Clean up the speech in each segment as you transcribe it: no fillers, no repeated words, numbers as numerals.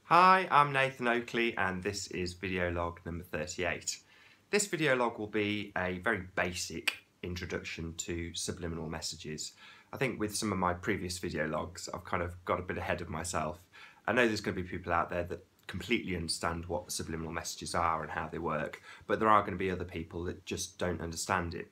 Hi, I'm Nathan Oakley and this is video log number 38. This video log will be a very basic introduction to subliminal messages. I think with some of my previous video logs I've kind of got a bit ahead of myself. I know there's going to be people out there that completely understand what subliminal messages are and how they work, but there are going to be other people that just don't understand it.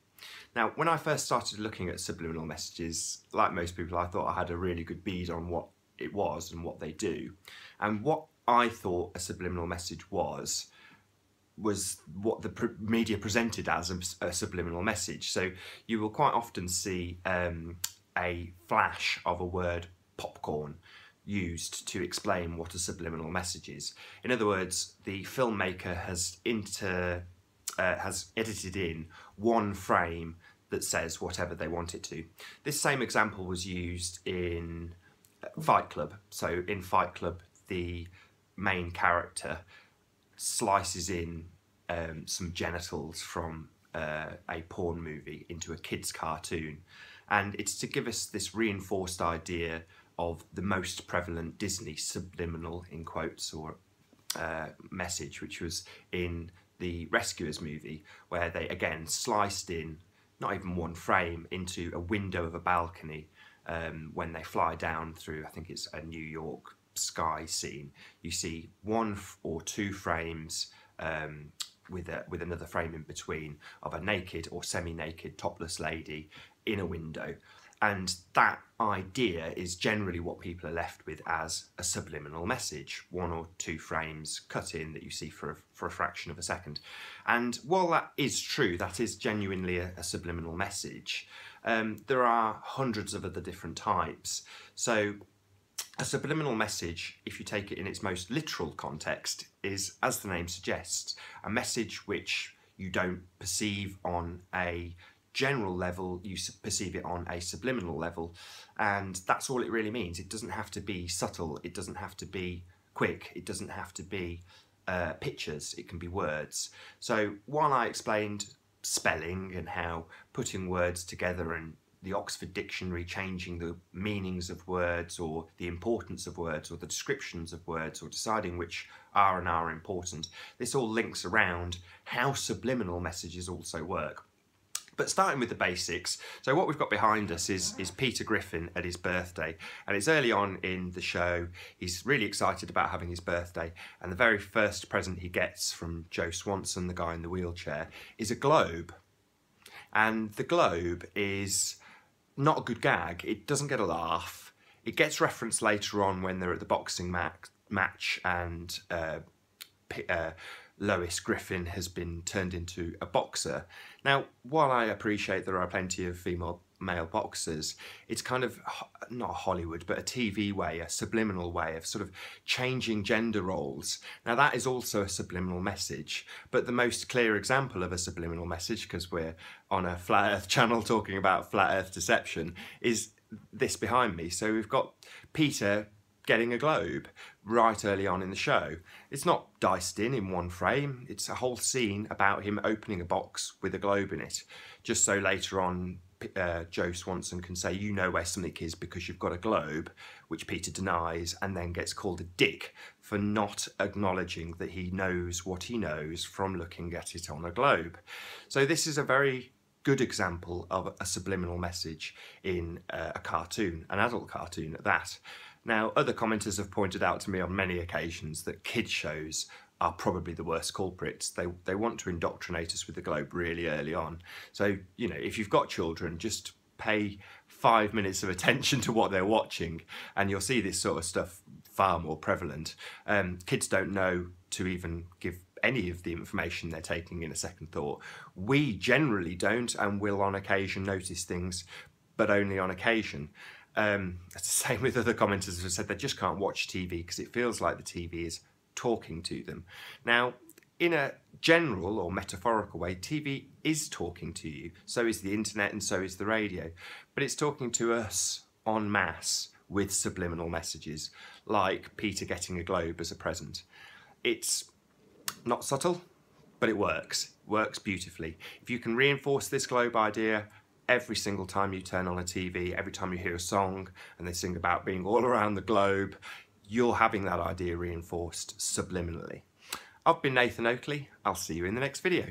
Now, when I first started looking at subliminal messages, like most people, I thought I had a really good bead on what it was and what they do. And what I thought a subliminal message was what the media presented as a subliminal message. So you will quite often see a flash of a word popcorn used to explain what a subliminal message is. In other words, the filmmaker has edited in one frame that says whatever they want it to. This same example was used in Fight Club. So in Fight Club, the main character slices in some genitals from a porn movie into a kid's cartoon, and it's to give us this reinforced idea of the most prevalent Disney subliminal, in quotes, or message, which was in the Rescuers movie, where they again sliced in not even one frame into a window of a balcony. When they fly down through, I think it's a New York sky scene, you see one or two frames with another frame in between of a naked or semi-naked topless lady in a window. And that idea is generally what people are left with as a subliminal message. One or two frames cut in that you see for a fraction of a second. And while that is true, that is genuinely a subliminal message, there are hundreds of other different types. So a subliminal message, if you take it in its most literal context, is, as the name suggests, a message which you don't perceive on a general level, you perceive it on a subliminal level, and that's all it really means. It doesn't have to be subtle, it doesn't have to be quick, it doesn't have to be pictures, it can be words. So while I explained spelling and how putting words together and the Oxford Dictionary changing the meanings of words or the importance of words or the descriptions of words or deciding which are and are important, this all links around how subliminal messages also work. But starting with the basics, so what we've got behind us is Peter Griffin at his birthday, and it's early on in the show. He's really excited about having his birthday, and the very first present he gets from Joe Swanson, the guy in the wheelchair, is a globe. And the globe is not a good gag. It doesn't get a laugh. It gets referenced later on when they're at the boxing match and Lois Griffin has been turned into a boxer. Now, while I appreciate there are plenty of male boxers, it's kind of not Hollywood, but a TV way, a subliminal way of sort of changing gender roles. Now, that is also a subliminal message, but the most clear example of a subliminal message, because we're on a Flat Earth channel talking about Flat Earth deception, is this behind me. So we've got Peter getting a globe right early on in the show. It's not diced in one frame, it's a whole scene about him opening a box with a globe in it, just so later on Joe Swanson can say, you know where something is because you've got a globe, which Peter denies and then gets called a dick for not acknowledging that he knows what he knows from looking at it on a globe. So this is a very good example of a subliminal message in a cartoon, an adult cartoon at that. Now, other commenters have pointed out to me on many occasions that kids' shows are probably the worst culprits. They want to indoctrinate us with the globe really early on. So, you know, if you've got children, just pay 5 minutes of attention to what they're watching and you'll see this sort of stuff far more prevalent. Kids don't know to even give any of the information they're taking in a second thought. We generally don't, and will on occasion notice things, but only on occasion. It's the same with other commenters who have said they just can't watch TV because it feels like the TV is talking to them. Now, in a general or metaphorical way, TV is talking to you. So is the internet and so is the radio. But it's talking to us en masse with subliminal messages, like Peter getting a globe as a present. It's not subtle, but it works beautifully. If you can reinforce this globe idea every single time you turn on a TV, every time you hear a song and they sing about being all around the globe, you're having that idea reinforced subliminally. I've been Nathan Oakley. I'll see you in the next video.